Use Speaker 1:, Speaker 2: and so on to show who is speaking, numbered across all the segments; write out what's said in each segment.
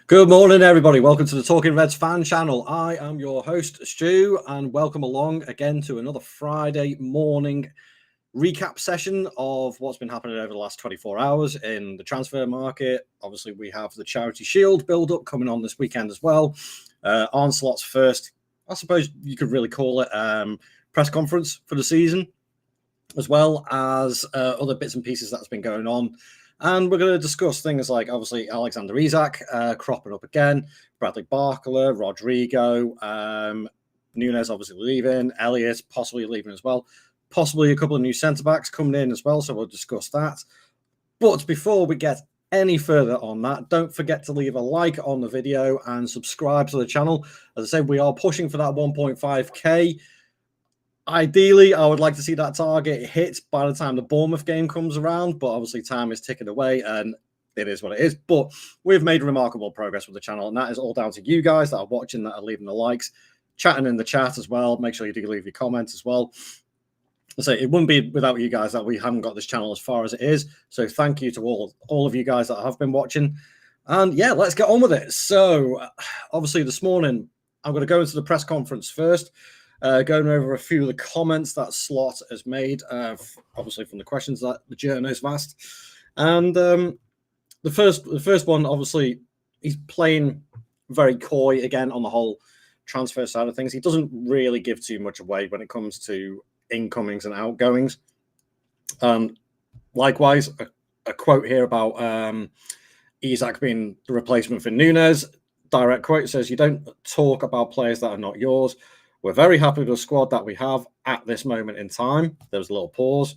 Speaker 1: Good morning, everybody. Welcome to the Talking Reds fan channel. I am your host, Stu, and welcome along again to another Friday morning recap session of what's been happening over the last 24 hours in the transfer market. Obviously, we have the Charity Shield build-up coming on this weekend as well. Onslaught's first, I suppose you could really call it, press conference for the season, as well as other bits and pieces that's been going on. And we're going to discuss things like, obviously, Alexander Isak cropping up again, Bradley Barcola, Rodrigo, Nunez obviously leaving, Elliott possibly leaving as well, possibly a couple of new centre-backs coming in as well, so we'll discuss that. But before we get any further on that, don't forget to leave a like on the video and subscribe to the channel. As I said, we are pushing for that 1.5k. Ideally, I would like to see that target hit by the time the Bournemouth game comes around, but obviously time is ticking away and it is what it is. But we've made remarkable progress with the channel, and that is all down to you guys that are watching, that are leaving the likes, chatting in the chat as well. Make sure you do leave your comments as well. So it wouldn't be without you guys that we haven't got this channel as far as it is. So thank you to all of you guys that have been watching. And yeah, let's get on with it. So obviously this morning, I'm going to go into the press conference first. Going over a few of the comments that Slot has made, obviously from the questions that the journalist have asked. And the first one, obviously, he's playing very coy again on the whole transfer side of things. He doesn't really give too much away when it comes to incomings and outgoings. Likewise, a quote here about Isak being the replacement for Nunez. Direct quote says, "You don't talk about players that are not yours. We're very happy with the squad that we have at this moment in time." There was a little pause.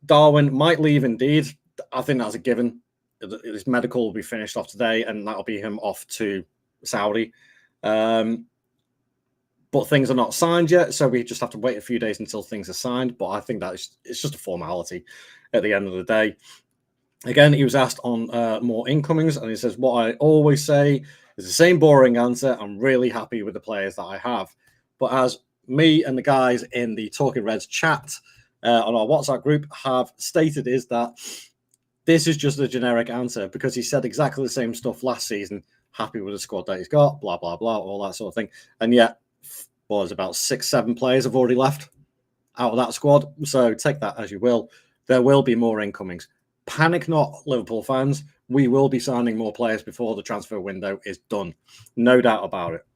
Speaker 1: Darwin might leave indeed. I think that's a given. His medical will be finished off today, and that'll be him off to Saudi. But things are not signed yet, so we just have to wait a few days until things are signed. But I think that it's just a formality at the end of the day. Again, he was asked on more incomings, and he says, "What I always say is the same boring answer. I'm really happy with the players that I have." But as me and the guys in the Talking Reds chat on our WhatsApp group have stated, is that this is just a generic answer because he said exactly the same stuff last season. Happy with the squad that he's got, blah, blah, blah, all that sort of thing. And yet, about 6-7 players have already left out of that squad. So take that as you will. There will be more incomings. Panic not, Liverpool fans. We will be signing more players before the transfer window is done. No doubt about it.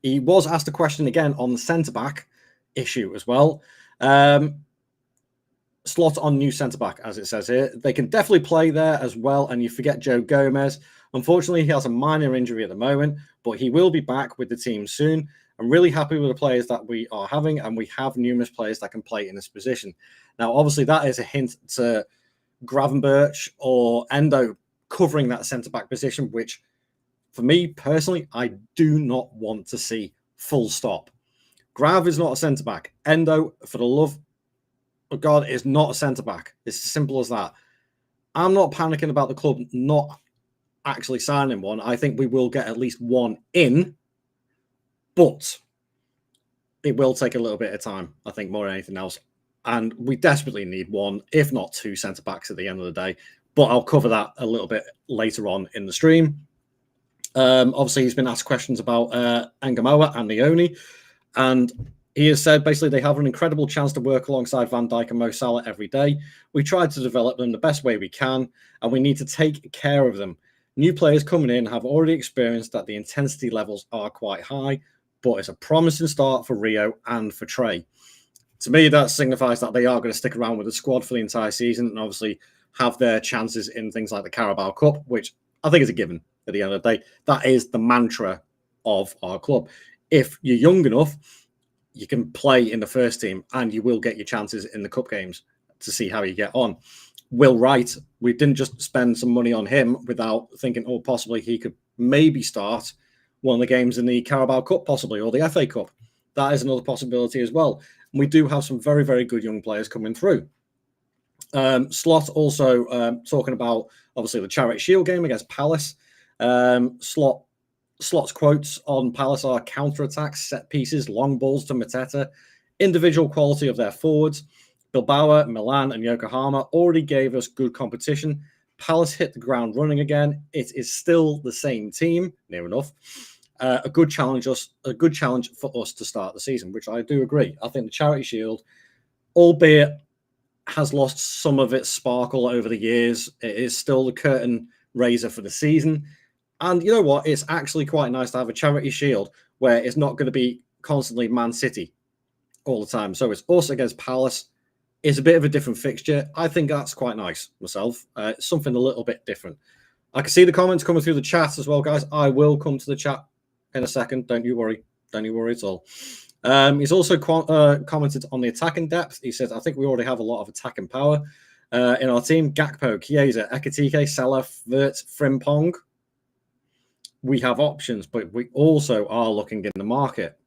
Speaker 1: He was asked a question again on the centre-back issue as well. Slot on new centre-back, as it says here. They can definitely play there as well, and you forget Joe Gomez. Unfortunately, he has a minor injury at the moment, but he will be back with the team soon. I'm really happy with the players that we are having, and we have numerous players that can play in this position. Now, obviously, that is a hint to Gravenberch or Endo covering that centre-back position, which, for me personally, I do not want to see, full stop. Grav is not a centre-back. Endo, for the love of God, is not a centre-back. It's as simple as that. I'm not panicking about the club not actually signing one. I think we will get at least one in, but it will take a little bit of time, I think, more than anything else. And we desperately need one, if not two centre-backs at the end of the day. But I'll cover that a little bit later on in the stream. Obviously, he's been asked questions about Ngamoa and Leone, and he has said basically they have an incredible chance to work alongside Van Dijk and Mo Salah every day. We try to develop them the best way we can, and we need to take care of them. New players coming in have already experienced that the intensity levels are quite high, but it's a promising start for Rio and for Trey. To me, that signifies that they are going to stick around with the squad for the entire season and obviously have their chances in things like the Carabao Cup, which I think is a given. At the end of the day, that is the mantra of our club. If you're young enough, you can play in the first team and you will get your chances in the cup games to see how you get on. Will Wright, we didn't just spend some money on him without thinking, oh, possibly he could maybe start one of the games in the Carabao Cup, possibly, or the FA Cup. That is another possibility as well. And we do have some very, very good young players coming through. Slot also talking about, obviously, the Charity Shield game against Palace. Slot's quotes on Palace are counter-attacks, set pieces, long balls to Mateta, individual quality of their forwards. Bilbao, Milan, and Yokohama already gave us good competition. Palace hit the ground running again. It is still the same team, near enough. A good challenge for us to start the season, which I do agree. I think the Charity Shield, albeit has lost some of its sparkle over the years, it is still the curtain raiser for the season. And you know what? It's actually quite nice to have a Charity Shield where it's not going to be constantly Man City all the time. So it's us against Palace. It's a bit of a different fixture. I think that's quite nice myself. It's something a little bit different. I can see the comments coming through the chat as well, guys. I will come to the chat in a second. Don't you worry. Don't you worry at all. He's also commented on the attacking depth. He says, I think we already have a lot of attacking power in our team. Gakpo, Chiesa, Ekitike, Salah, Vert, Frimpong. We have options, but we also are looking in the market.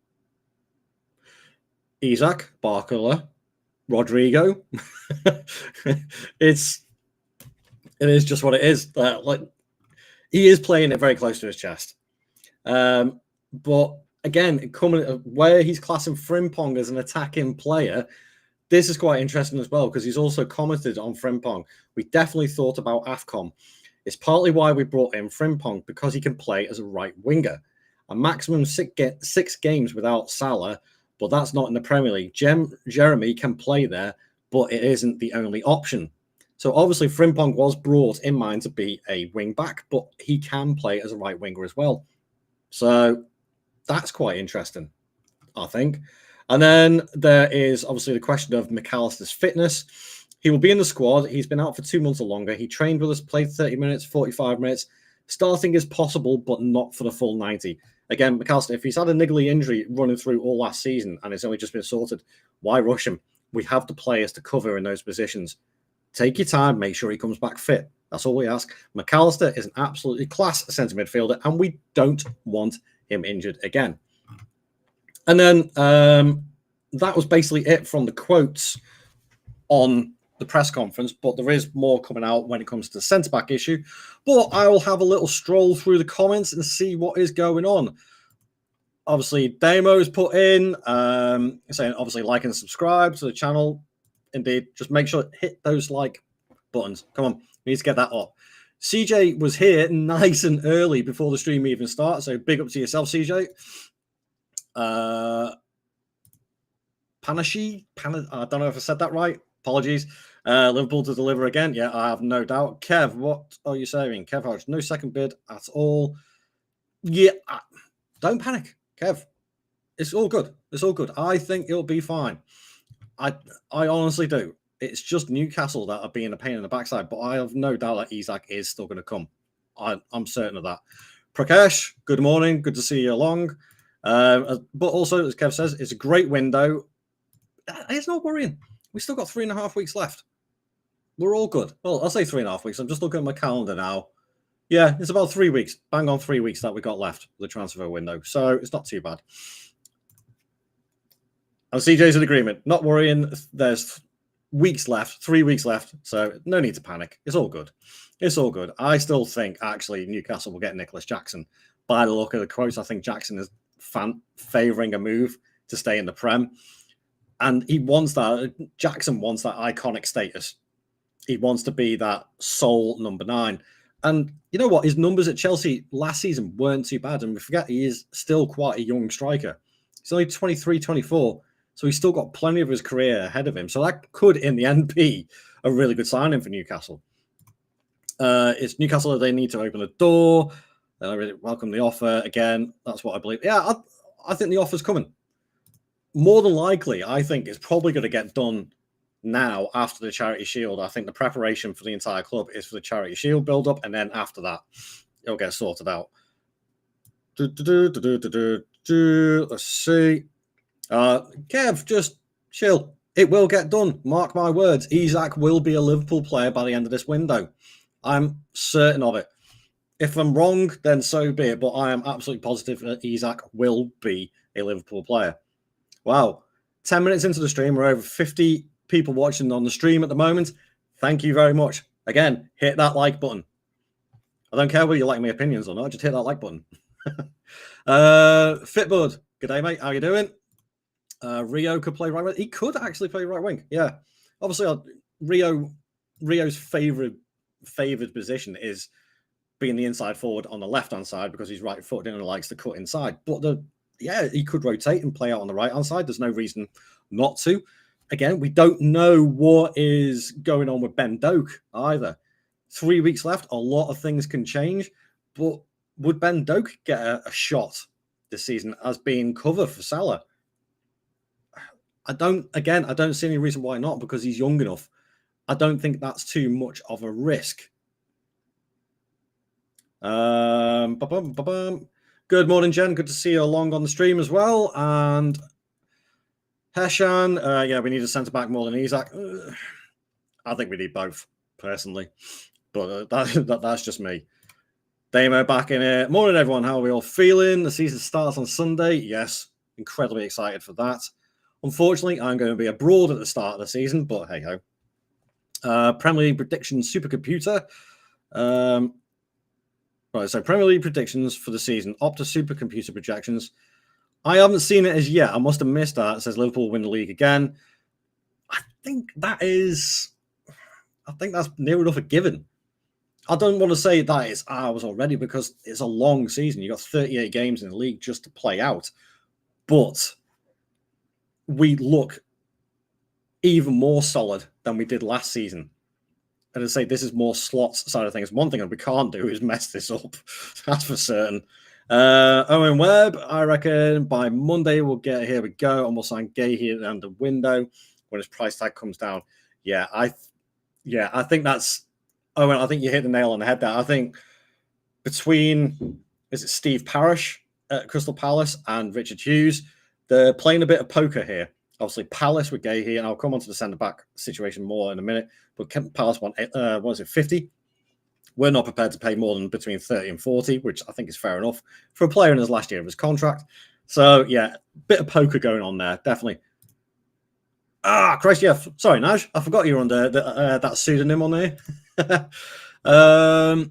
Speaker 1: Isak, Barcola, Rodrigo. It is just what it is. He is playing it very close to his chest. But again, coming where he's classing Frimpong as an attacking player, this is quite interesting as well, because he's also commented on Frimpong. We definitely thought about AFCON. It's partly why we brought in Frimpong, because he can play as a right winger. A maximum 6 games without Salah, but that's not in the Premier League. Jeremy can play there, but it isn't the only option. So obviously Frimpong was brought in mind to be a wing back, but he can play as a right winger as well. So that's quite interesting, I think. And then there is obviously the question of McAllister's fitness. He will be in the squad. He's been out for 2 months or longer. He trained with us, played 30 minutes, 45 minutes. Starting is possible, but not for the full 90. Again, McAllister, if he's had a niggly injury running through all last season and it's only just been sorted, why rush him? We have the players to cover in those positions. Take your time, make sure he comes back fit. That's all we ask. McAllister is an absolutely class centre midfielder, and we don't want him injured again. And then that was basically it from the quotes on the press conference, but there is more coming out when it comes to the centre-back issue. But I will have a little stroll through the comments and see what is going on. Obviously, Damo's put in, saying obviously like and subscribe to the channel. Indeed, just make sure hit those like buttons. Come on, we need to get that up. CJ was here nice and early before the stream even starts, so big up to yourself, CJ. Panashi, I don't know if I said that right. Apologies. Liverpool to deliver again. Yeah, I have no doubt. Kev, what are you saying? Kev Hodge, no second bid at all. Yeah, don't panic, Kev. It's all good. It's all good. I think it'll be fine. I honestly do. It's just Newcastle that are being a pain in the backside, but I have no doubt that Isak is still going to come. I'm certain of that. Prakash, good morning. Good to see you along. But also, as Kev says, it's a great window. It's not worrying. We've still got 3.5 weeks left. We're all good. Well, I'll say 3.5 weeks. I'm just looking at my calendar now. Yeah, it's about 3 weeks. Bang on 3 weeks that we got left for the transfer window. So it's not too bad. And CJ's in agreement. Not worrying. There's weeks left, 3 weeks left. So no need to panic. It's all good. It's all good. I still think, actually, Newcastle will get Nicolas Jackson. By the look of the quotes, I think Jackson is favouring a move to stay in the Prem. And he wants that. Jackson wants that iconic status. He wants to be that sole number 9. And you know what? His numbers at Chelsea last season weren't too bad. And we forget he is still quite a young striker. He's only 23, 24. So he's still got plenty of his career ahead of him. So that could, in the end, be a really good signing for Newcastle. It's Newcastle that they need to open the door. I really welcome the offer again. That's what I believe. Yeah, I think the offer's coming. More than likely, I think it's probably going to get done now after the Charity Shield. I think the preparation for the entire club is for the Charity Shield build-up, and then after that, it'll get sorted out. Let's see. Kev, just chill. It will get done. Mark my words. Isak will be a Liverpool player by the end of this window. I'm certain of it. If I'm wrong, then so be it. But I am absolutely positive that Isak will be a Liverpool player. Wow. 10 minutes into the stream, we're over 50 people watching on the stream at the moment. Thank you very much. Again, hit that like button. I don't care whether you like my opinions or not. Just hit that like button. Fitbud. Good day, mate. How you doing? Rio could play right wing. He could actually play right wing. Yeah. Obviously, Rio's favourite favoured position is being the inside forward on the left-hand side because he's right-footed and likes to cut inside. But he could rotate and play out on the right-hand side. There's no reason not to. Again, we don't know what is going on with Ben Doak either. 3 weeks left. A lot of things can change. But would Ben Doak get a shot this season as being cover for Salah? I don't see any reason why not, because he's young enough. I don't think that's too much of a risk. Good morning, Jen. Good to see you along on the stream as well. And Heshan, we need a centre-back more than Isak. I think we need both, personally. But that's just me. Damo back in it. Morning, everyone. How are we all feeling? The season starts on Sunday. Yes, incredibly excited for that. Unfortunately, I'm going to be abroad at the start of the season, but hey-ho. Premier League predictions supercomputer. Right, so Premier League predictions for the season. Opta supercomputer projections. I haven't seen it as yet. I must have missed that. It says Liverpool win the league again. I think that's near enough a given. I don't want to say that it's ours already because it's a long season. You've got 38 games in the league just to play out. But we look even more solid than we did last season. And I say this is more slots side of things. One thing that we can't do is mess this up. That's for certain. Owen Webb, I reckon by Monday we'll get here we go and we'll sign Gay here down the window when his price tag comes down. I think that's Owen. I think you hit the nail on the head there. I think between Steve Parish at Crystal Palace and Richard Hughes, they're playing a bit of poker here. Obviously, Palace with Gay here, and I'll come on to the centre-back situation more in a minute. But Palace want 50? We're not prepared to pay more than between 30 and 40, which I think is fair enough for a player in his last year of his contract. So, yeah, bit of poker going on there, definitely. Christ, yeah. Sorry, Naj. I forgot you were under that pseudonym on there.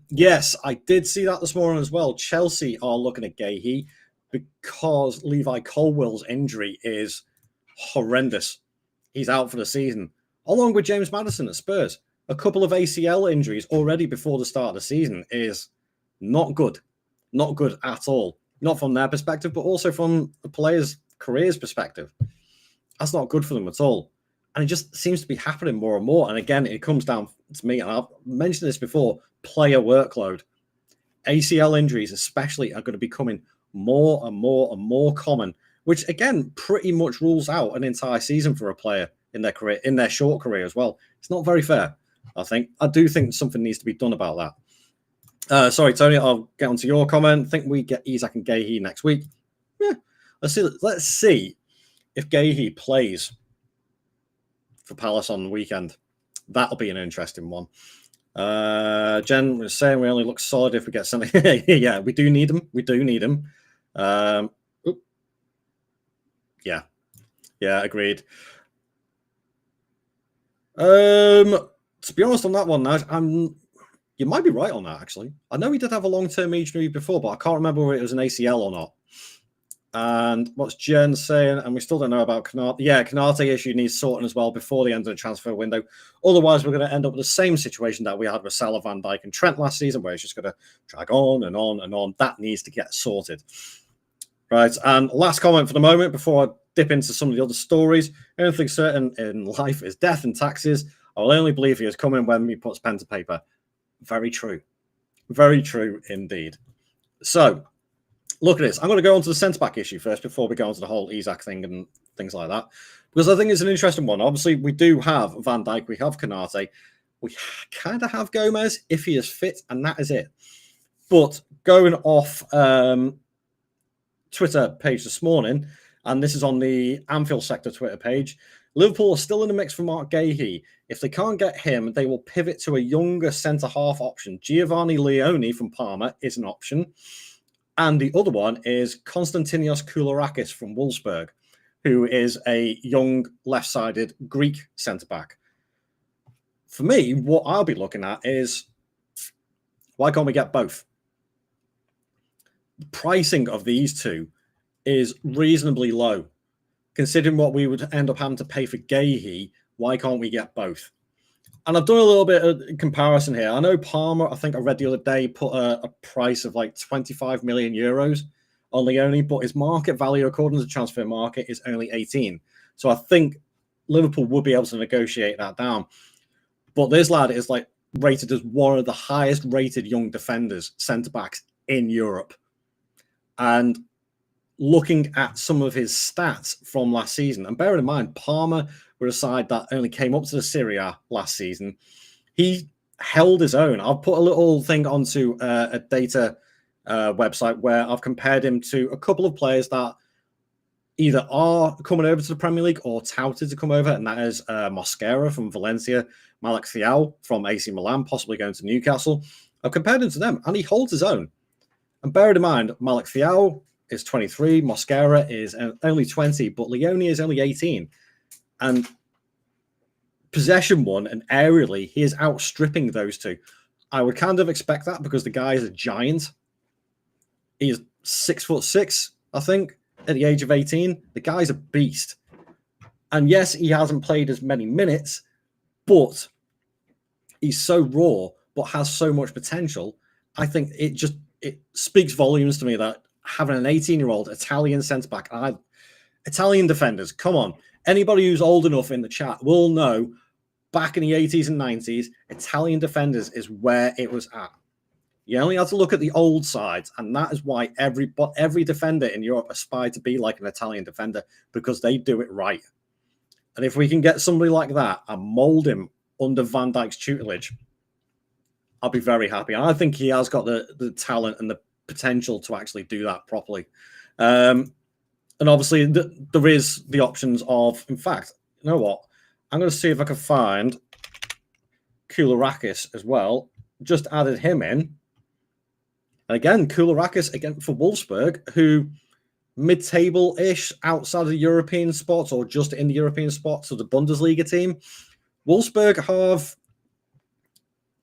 Speaker 1: Yes, I did see that this morning as well. Chelsea are looking at Gahey because Levi Colwell's injury is horrendous. He's out for the season, along with James Maddison at Spurs. A couple of ACL injuries already before the start of the season is not good. Not good at all. Not from their perspective, but also from the players' careers' perspective. That's not good for them at all. And it just seems to be happening more and more. And again, it comes down to me, and I've mentioned this before, player workload. ACL injuries especially are going to be becoming more and more and more common, which again pretty much rules out an entire season for a player in their career, in their short career as well. It's not very fair, I think. I do think something needs to be done about that. Sorry, Tony, I'll get onto your comment. I think we get Isak and Gahey next week. Yeah, let's see if Gahey plays for Palace on the weekend. That'll be an interesting one. Jen was saying we only look solid if we get something. Yeah, we do need him. We do need him. Yeah, agreed. To be honest on that one, Naj, you might be right on that, actually. I know he did have a long-term injury before, but I can't remember whether it was an ACL or not. And what's Jen saying? And we still don't know about Canate. Yeah, Canate issue needs sorting as well before the end of the transfer window. Otherwise, we're going to end up with the same situation that we had with Salah, Van Dijk, and Trent last season, where it's just going to drag on and on and on. That needs to get sorted. Right, and last comment for the moment before I dip into some of the other stories. Anything certain in life is death and taxes. I will only believe he is coming when he puts pen to paper. Very true. Very true indeed. So, look at this. I'm going to go on to the centre-back issue first before we go on to the whole Isak thing and things like that. Because I think it's an interesting one. Obviously, we do have Van Dijk. We have Canate. We kind of have Gomez if he is fit, and that is it. But going off Twitter page this morning, and this is on the Anfield Sector Twitter page, Liverpool are still in the mix for Mark Gahey. If they can't get him, they will pivot to a younger centre-half option. Giovanni Leone from Parma is an option. And the other one is Konstantinos Koulourakis from Wolfsburg, who is a young left-sided Greek centre-back. For me, what I'll be looking at is, why can't we get both? The pricing of these two is reasonably low. Considering what we would end up having to pay for Gahey, why can't we get both? And I've done a little bit of comparison here. I know Palmer, I think I read the other day, put a price of like 25 million euros on Leone, but his market value, according to the transfer market, is only 18. So I think Liverpool would be able to negotiate that down. But this lad is like rated as one of the highest rated young defenders, centre backs in Europe. And looking at some of his stats from last season, and bearing in mind, Palmer were a side that only came up to the Serie A last season. He held his own. I've put a little thing onto a data website where I've compared him to a couple of players that either are coming over to the Premier League or touted to come over, and that is Mosquera from Valencia, Malik Thiaw from AC Milan, possibly going to Newcastle. I've compared him to them, and he holds his own. And bear in mind, Malik Thiaw is 23, Mosquera is only 20, but Leone is only 18. And possession one and aerially, he is outstripping those two. I would kind of expect that because the guy is a giant. He is 6'6", I think, at the age of 18. The guy's a beast. And yes, he hasn't played as many minutes, but he's so raw, but has so much potential. I think it speaks volumes to me that having an 18-year-old Italian centre-back, Italian defenders, come on. Anybody who's old enough in the chat will know back in the 80s and 90s, Italian defenders is where it was at. You only have to look at the old sides, and that is why every defender in Europe aspired to be like an Italian defender, because they do it right. And if we can get somebody like that and mould him under Van Dijk's tutelage, I'll be very happy. And I think he has got the talent and the potential to actually do that properly. And obviously, there is the options of, in fact, you know what? I'm going to see if I can find Koulourakis as well. Just added him in. And again, Koulourakis, again, for Wolfsburg, who mid-table-ish outside of the European spots or just in the European spots of the Bundesliga team. Wolfsburg have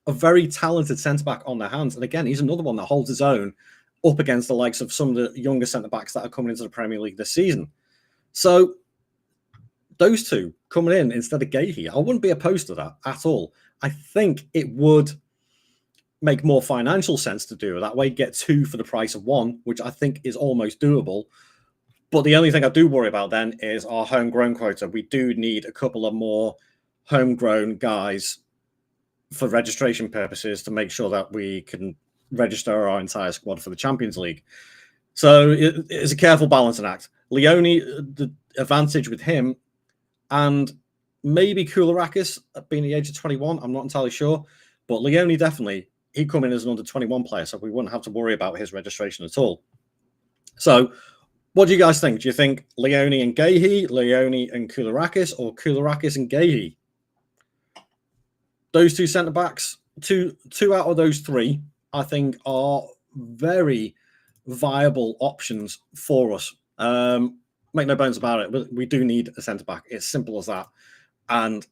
Speaker 1: a very talented centre-back on their hands. And again, he's another one that holds his own up against the likes of some of the younger centre-backs that are coming into the Premier League this season. So those two coming in instead of Gahey, I wouldn't be opposed to that at all. I think it would make more financial sense to do it that way, get two for the price of one, which I think is almost doable. But the only thing I do worry about then is our homegrown quota. We do need a couple of more homegrown guys for registration purposes to make sure that we can register our entire squad for the Champions League. So it's a careful balancing act. Leone, the advantage with him, and maybe Koulourakis being the age of 21, I'm not entirely sure, but Leone definitely, he'd come in as an under 21 player, so we wouldn't have to worry about his registration at all. So what do you guys think? Do you think Leone and Gahey, Leone and Koulourakis, or Koulourakis and Gahey? Those two centre-backs, two out of those three, I think are very viable options for us. Make no bones about it. We do need a centre-back. It's simple as that. And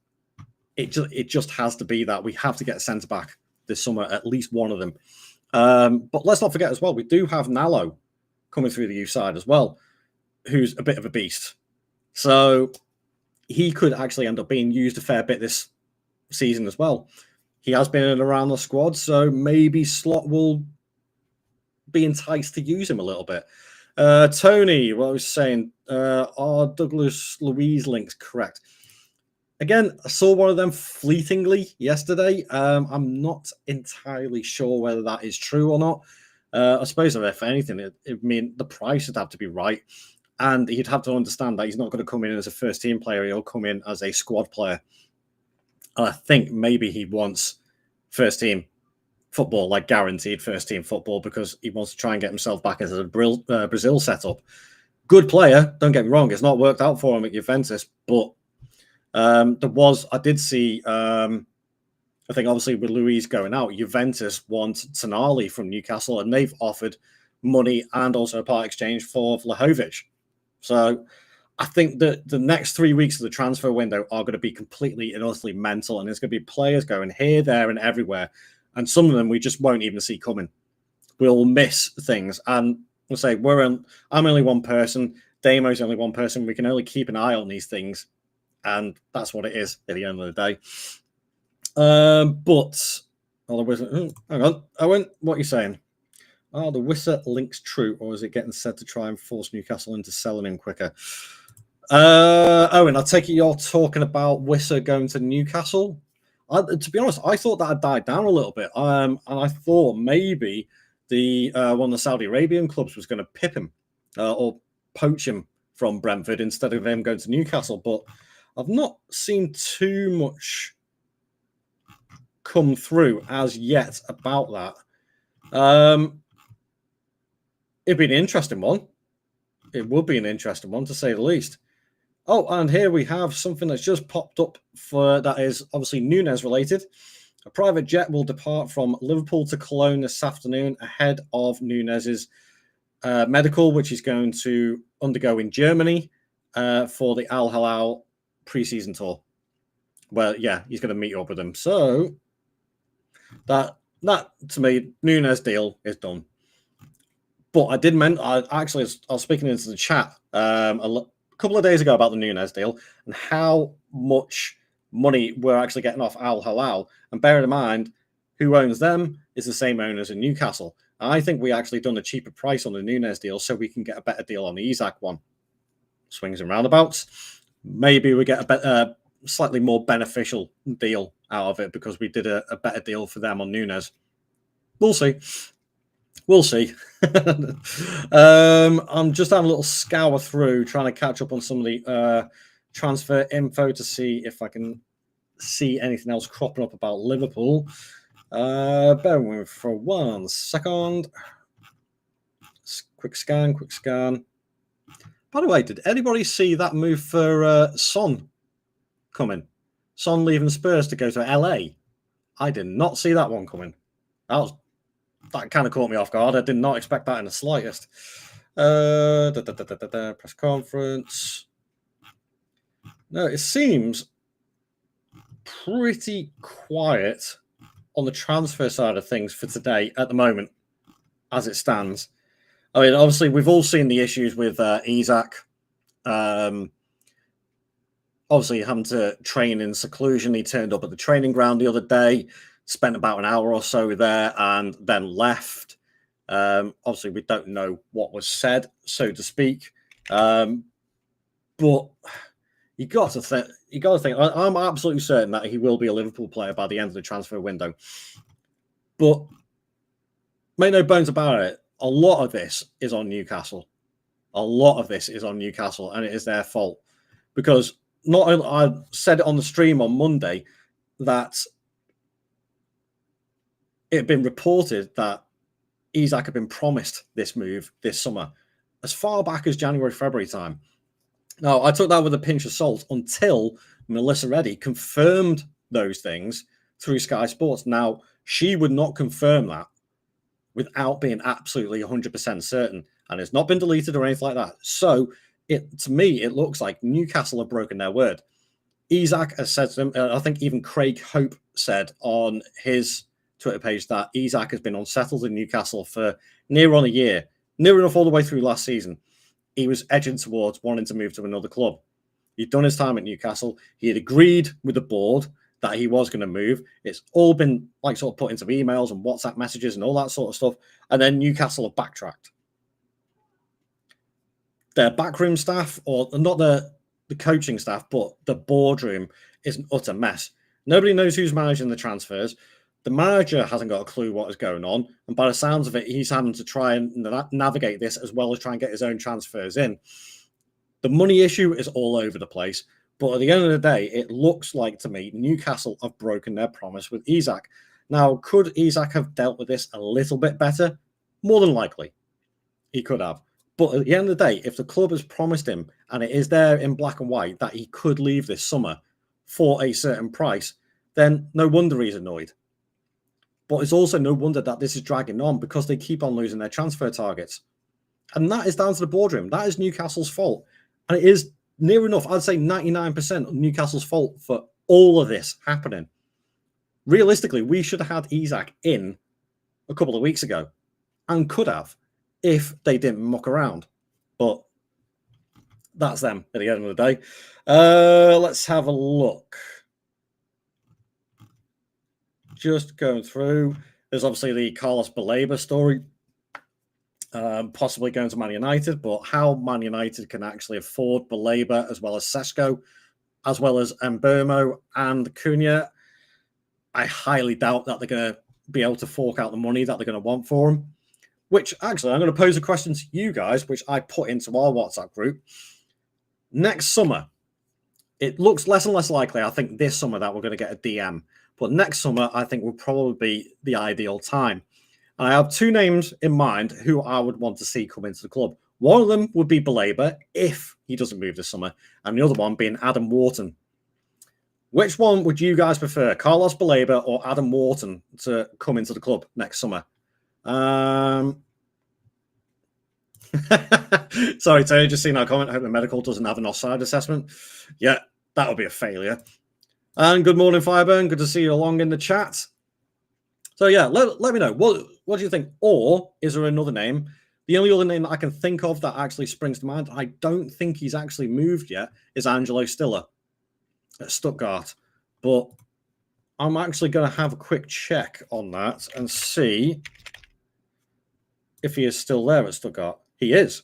Speaker 1: it just has to be that. We have to get a centre-back this summer, at least one of them. But let's not forget as well, we do have Nallo coming through the youth side as well, who's a bit of a beast. So he could actually end up being used a fair bit this season as well. He has been in and around the squad, so maybe Slot will be enticed to use him a little bit. Tony, what I was saying, are Douglas Luiz links correct? Again, I saw one of them fleetingly yesterday. I'm not entirely sure whether that is true or not. I suppose if anything, the price would have to be right. And he'd have to understand that he's not going to come in as a first-team player. He'll come in as a squad player. And I think maybe he wants first-team football, like guaranteed first-team football, because he wants to try and get himself back into the Brazil setup. Good player, don't get me wrong. It's not worked out for him at Juventus, but I did see, I think obviously with Luiz going out, Juventus want Tonali from Newcastle, and they've offered money and also a part exchange for Vlahovic. So I think that the next 3 weeks of the transfer window are going to be completely and utterly mental, and there's going to be players going here, there, and everywhere. And some of them we just won't even see coming. We'll miss things. And we'll say, I'm only one person. Damo's only one person. We can only keep an eye on these things. And that's what it is at the end of the day. But hang on, Owen, what are you saying? Are the Wissa links true, or is it getting said to try and force Newcastle into selling him quicker? Owen, I take it you're talking about Wissa going to Newcastle. To be honest, I thought that had died down a little bit, and I thought maybe the one of the Saudi Arabian clubs was going to pip him or poach him from Brentford instead of him going to Newcastle. But I've not seen too much come through as yet about that. It'd be an interesting one. It would be an interesting one, to say the least. Oh, and here we have something that's just popped up that is obviously Nunez related. A private jet will depart from Liverpool to Cologne this afternoon ahead of Nunez's medical, which he's going to undergo in Germany for the Al Hilal pre-season tour. Well, yeah, he's going to meet up with them. So that to me, Nunez deal is done. But I did mention, I was speaking into the chat a couple of days ago about the Nunez deal and how much money we're actually getting off Al Hilal. And bearing in mind, who owns them is the same owners in Newcastle. And I think we actually done a cheaper price on the Nunez deal so we can get a better deal on the Isak one. Swings and roundabouts. Maybe we get a slightly more beneficial deal out of it because we did a better deal for them on Nunez. We'll see. We'll see. I'm just having a little scour through, trying to catch up on some of the transfer info to see if I can see anything else cropping up about Liverpool. Bear with me for 1 second. Quick scan. By the way, did anybody see that move for Son coming? Son leaving Spurs to go to LA? I did not see that one coming. That kind of caught me off guard. I did not expect that in the slightest. Press conference. No, it seems pretty quiet on the transfer side of things for today at the moment, as it stands. I mean, obviously, we've all seen the issues with Isak. Obviously, having to train in seclusion. He turned up at the training ground the other day, spent about an hour or so there, and then left. Obviously, we don't know what was said, so to speak. But you got to think. I'm absolutely certain that he will be a Liverpool player by the end of the transfer window. But make no bones about it. A lot of this is on Newcastle. And it is their fault because not only I said it on the stream on Monday that it had been reported that Isak had been promised this move this summer as far back as January, February time. Now, I took that with a pinch of salt until Melissa Reddy confirmed those things through Sky Sports. Now, she would not confirm that without being absolutely 100% certain. And it's not been deleted or anything like that. So, to me, it looks like Newcastle have broken their word. Isak has said to them, I think even Craig Hope said on his Twitter page that Isak has been unsettled in Newcastle for near on a year, near enough all the way through last season. He was edging towards wanting to move to another club. He'd done his time at Newcastle. He had agreed with the board that he was going to move. It's all been like sort of put into emails and WhatsApp messages and all that sort of stuff. And then Newcastle have backtracked. Their backroom staff, or not the coaching staff, but the boardroom is an utter mess. Nobody knows who's managing the transfers. The manager hasn't got a clue what is going on. And by the sounds of it, he's having to try and navigate this as well as try and get his own transfers in. The money issue is all over the place. But at the end of the day, it looks like to me Newcastle have broken their promise with Isak. Now, could Isak have dealt with this a little bit better? More than likely. He could have. But at the end of the day, if the club has promised him, and it is there in black and white, that he could leave this summer for a certain price, then no wonder he's annoyed. But it's also no wonder that this is dragging on because they keep on losing their transfer targets. And that is down to the boardroom. That is Newcastle's fault. And it is near enough, I'd say 99% of Newcastle's fault for all of this happening. Realistically, we should have had Isak in a couple of weeks ago and could have if they didn't muck around. But that's them at the end of the day. Let's have a look. just going through. There's obviously the Carlos Baleba story, possibly going to Man United, but how Man United can actually afford Baleba as well as Sesko, as well as Mbeumo and Cunha, I highly doubt that they're going to be able to fork out the money that they're going to want for him. Which, actually, I'm going to pose a question to you guys, which I put into our WhatsApp group. Next summer, it looks less and less likely, I think, this summer that we're going to get a DM. But next summer, I think, will probably be the ideal time. And I have two names in mind who I would want to see come into the club. One of them would be Baleba, if he doesn't move this summer, and the other one being Adam Wharton. Which one would you guys prefer, Carlos Baleba or Adam Wharton, to come into the club next summer? Sorry, Terry, just seen our comment. I hope the medical doesn't have an offside assessment. Yeah, that would be a failure. And good morning, Fireburn. Good to see you along in the chat. So yeah, let me know. What do you think? Or is there another name? The only other name that I can think of that actually springs to mind, I don't think he's actually moved yet, is Angelo Stiller at Stuttgart. But I'm actually going to have a quick check on that and see if he is still there at Stuttgart. He is.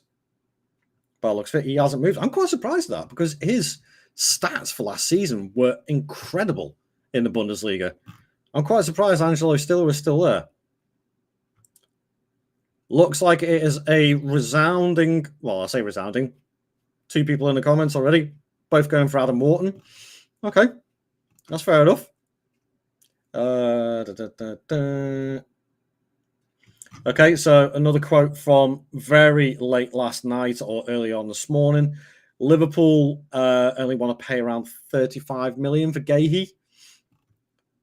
Speaker 1: By the looks of it, he hasn't moved. I'm quite surprised at that because his stats for last season were incredible in the Bundesliga. I'm quite surprised Angelo Stiller is still there. Looks like it is a resounding, well, I say resounding, 2 people in the comments already, both going for Adam Wharton. Okay, that's fair enough. Okay, so another quote from very late last night or early on this morning. Liverpool only want to pay around 35 million for Guéhi.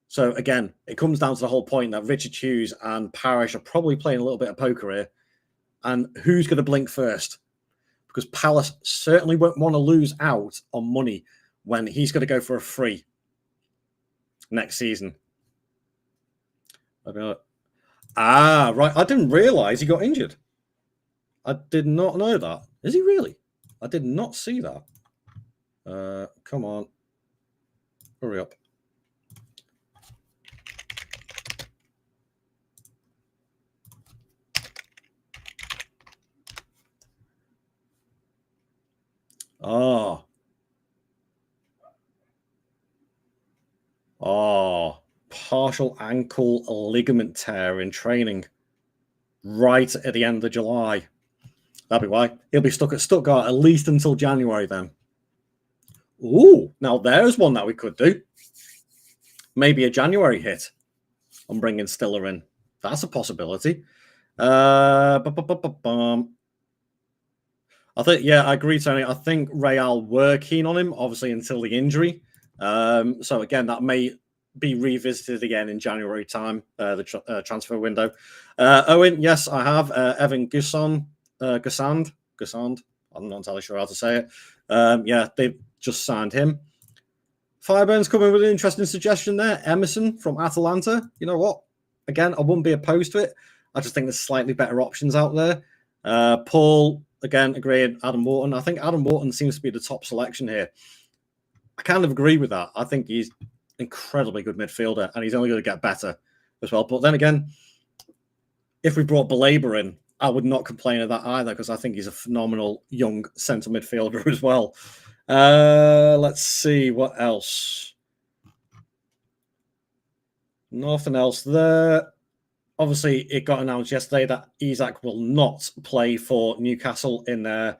Speaker 1: So again, it comes down to the whole point that Richard Hughes and Parrish are probably playing a little bit of poker here. And who's going to blink first? Because Palace certainly won't want to lose out on money when he's going to go for a free next season. Right. I didn't realize he got injured. I did not know that. Is he really? I did not see that. Come on. Hurry up. Partial ankle ligament tear in training right at the end of July. That'd be why. He'll be stuck at Stuttgart at least until January then. Ooh, now there's one that we could do. Maybe a January hit on bringing Stiller in. That's a possibility. I think, yeah, I agree, Tony. I think Real were keen on him, obviously, until the injury. So, again, that may be revisited again in January time, the transfer window. Owen, yes, I have. Evan Gussand. I'm not entirely sure how to say it. Yeah, they've just signed him. Fireburn's coming with an interesting suggestion there. Emerson from Atalanta. You know what? Again, I wouldn't be opposed to it. I just think there's slightly better options out there. Paul, again, agreed. Adam Wharton. I think Adam Wharton seems to be the top selection here. I kind of agree with that. I think he's incredibly good midfielder, and he's only going to get better as well. But then again, if we brought Baleba in, I would not complain of that either, because I think he's a phenomenal young centre midfielder as well. Let's see what else. Nothing else there. Obviously, it got announced yesterday that Isak will not play for Newcastle in their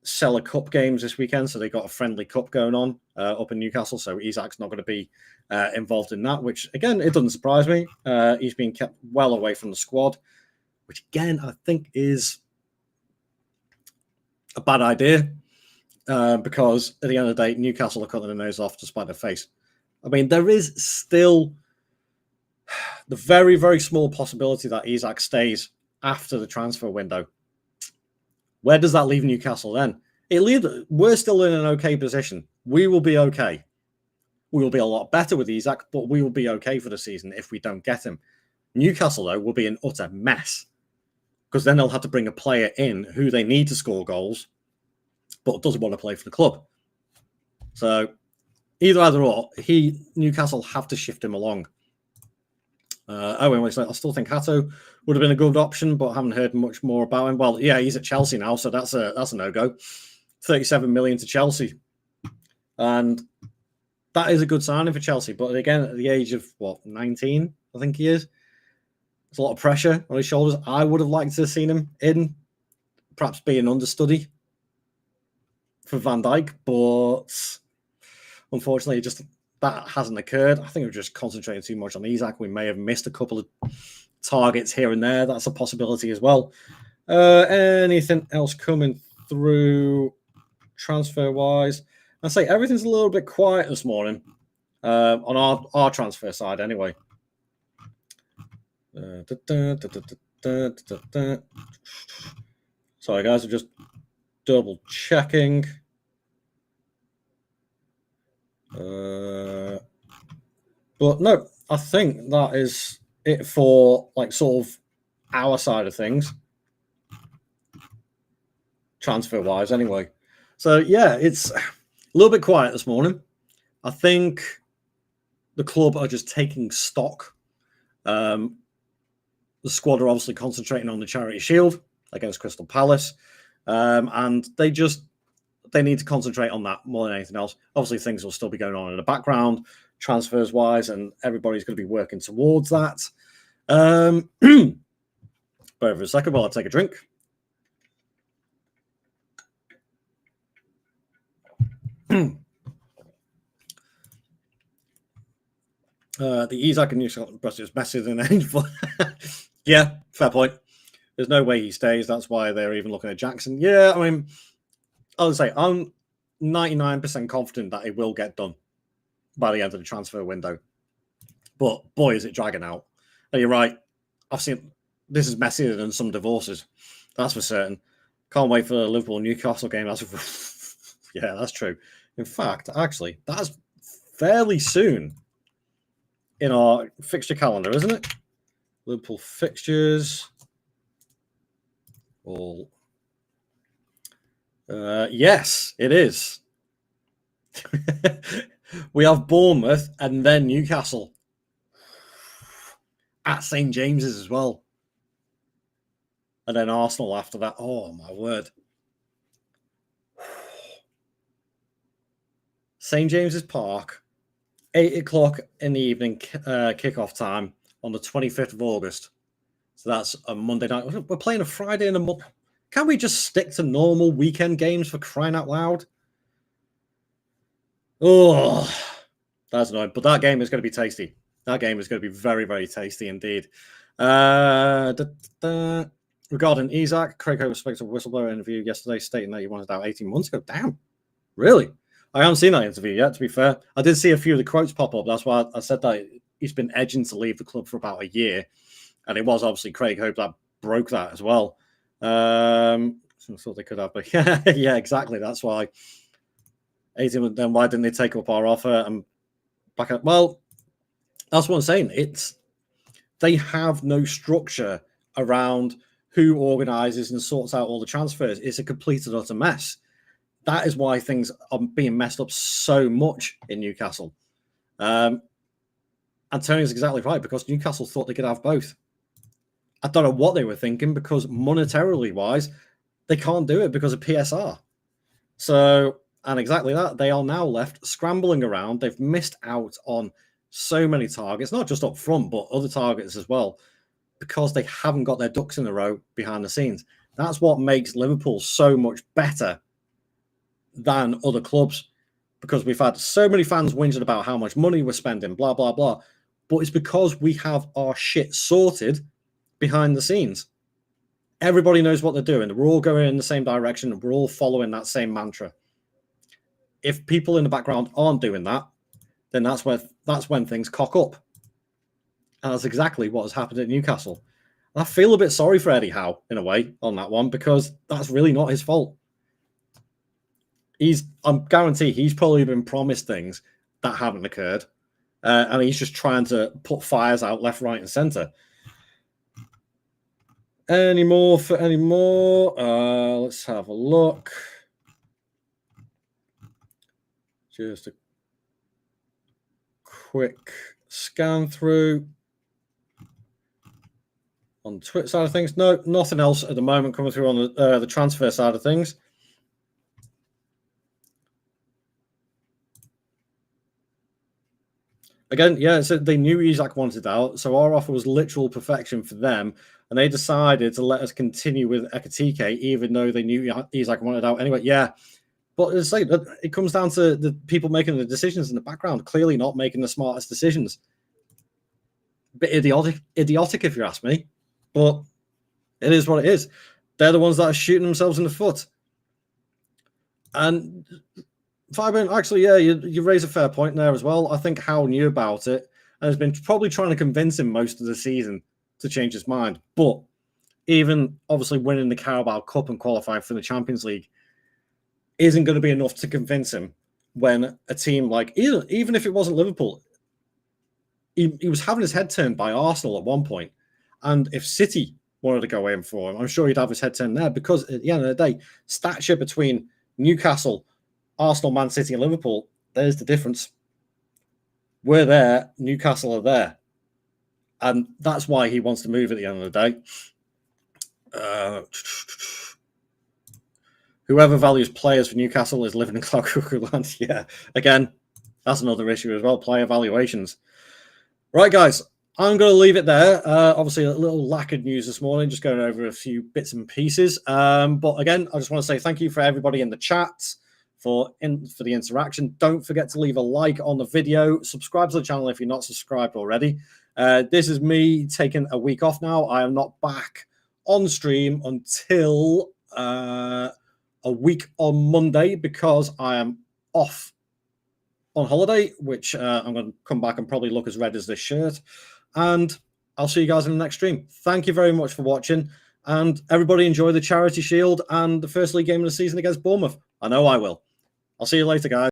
Speaker 1: Cellar Cup games this weekend. So they got a friendly cup going on up in Newcastle. So Isak's not going to be involved in that, which, again, it doesn't surprise me. He's been kept well away from the squad, which, again, I think is a bad idea because at the end of the day, Newcastle are cutting their nose off to spite their face. I mean, there is still the very, very small possibility that Isak stays after the transfer window. Where does that leave Newcastle then? We're still in an okay position. We will be okay. We will be a lot better with Isak, but we will be okay for the season if we don't get him. Newcastle, though, will be an utter mess because then they'll have to bring a player in who they need to score goals, but doesn't want to play for the club. So either or, Newcastle have to shift him along. Owen, I still think Hato would have been a good option, but haven't heard much more about him. Well, yeah, he's at Chelsea now, so that's a no-go. 37 million to Chelsea. And that is a good signing for Chelsea. But again, at the age of, 19, I think he is. There's a lot of pressure on his shoulders. I would have liked to have seen him in, perhaps be an understudy for Van Dijk, but unfortunately, just that hasn't occurred. I think we're just concentrating too much on Isak. We may have missed a couple of targets here and there. That's a possibility as well. Anything else coming through transfer-wise? I'd say everything's a little bit quiet this morning on our transfer side anyway. Sorry, guys, I'm just double checking. But no, I think that is it for sort of our side of things, transfer-wise anyway. So yeah, it's a little bit quiet this morning. I think the club are just taking stock. The squad are obviously concentrating on the Charity Shield against Crystal Palace. And they need to concentrate on that more than anything else. Obviously, things will still be going on in the background, transfers-wise, and everybody's going to be working towards that. But for a second while I take a drink. The Isak and Newcastle is messier than age, but yeah, fair point. There's no way he stays. That's why they're even looking at Jackson. Yeah, I mean, I would say I'm 99% confident that it will get done by the end of the transfer window. But boy, is it dragging out. And you're right. I've seen this is messier than some divorces. That's for certain. Can't wait for the Liverpool Newcastle game. Yeah, that's true. In fact, actually, that's fairly soon in our fixture calendar, isn't it? Liverpool fixtures. All. Yes, it is. We have Bournemouth and then Newcastle at St. James's as well. And then Arsenal after that. Oh, my word. St. James's Park, 8 o'clock in the evening, kickoff time on the 25th of August. So that's a Monday night. We're playing a Friday and a Monday. Can't we just stick to normal weekend games for crying out loud? Oh, that's annoying. But that game is going to be tasty. That game is going to be very, very tasty indeed. Regarding Isak, Craig Hope spoke to a whistleblower interview yesterday stating that he wanted out 18 months ago. Damn. Really? I haven't seen that interview yet, to be fair. I did see a few of the quotes pop up. That's why I said that he's been edging to leave the club for about a year. And it was obviously Craig Hope that broke that as well. I thought they could have, but yeah, exactly. That's why. 18, then why didn't they take up our offer and back up? Well, that's what I'm saying. They have no structure around who organises and sorts out all the transfers. It's a complete and utter mess. That is why things are being messed up so much in Newcastle. And Tony's exactly right, because Newcastle thought they could have both. I don't know what they were thinking, because monetarily wise, they can't do it because of PSR. So, and exactly that, they are now left scrambling around. They've missed out on so many targets, not just up front, but other targets as well, because they haven't got their ducks in a row behind the scenes. That's what makes Liverpool so much better than other clubs, because we've had so many fans whinging about how much money we're spending, blah, blah, blah. But it's because we have our shit sorted behind the scenes. Everybody knows what they're doing. We're all going in the same direction, and we're all following that same mantra. If people in the background aren't doing that, then that's when things cock up. And that's exactly what has happened at Newcastle. And I feel a bit sorry for Eddie Howe, in a way, on that one, because that's really not his fault. I guarantee he's probably been promised things that haven't occurred. And he's just trying to put fires out left, right, and centre. Any more? Let's have a look. Just a quick scan through. on the Twitter side of things. No, nothing else at the moment coming through on the transfer side of things. Again, yeah, so they knew Isak wanted out, so our offer was literal perfection for them, and they decided to let us continue with Ekatike, even though they knew Isak wanted out anyway. Yeah, but it's like it comes down to the people making the decisions in the background, clearly not making the smartest decisions. Bit idiotic if you ask me, but it is what it is. They're the ones that are shooting themselves in the foot. And Fabian, actually, yeah, you raise a fair point there as well. I think Howe knew about it and has been probably trying to convince him most of the season to change his mind. But even obviously winning the Carabao Cup and qualifying for the Champions League isn't going to be enough to convince him when a team like, even if it wasn't Liverpool, he was having his head turned by Arsenal at one point. And if City wanted to go in for him, I'm sure he'd have his head turned there, because at the end of the day, stature between Newcastle, Arsenal, Man City, and Liverpool, there's the difference. We're there, Newcastle are there. And that's why he wants to move at the end of the day. Whoever values players for Newcastle is living in cloud cuckoo land. Yeah, again, that's another issue as well, player valuations. Right, guys, I'm going to leave it there. Obviously, a little lack of news this morning, just going over a few bits and pieces. But again, I just want to say thank you for everybody in the chat for the interaction. Don't forget to leave a like on the video. Subscribe to the channel if you're not subscribed already. This is me taking a week off now. I am not back on stream until a week on Monday, because I am off on holiday, which I'm going to come back and probably look as red as this shirt. And I'll see you guys in the next stream. Thank you very much for watching. And everybody enjoy the Charity Shield and the first league game of the season against Bournemouth. I know I will. I'll see you later, guys.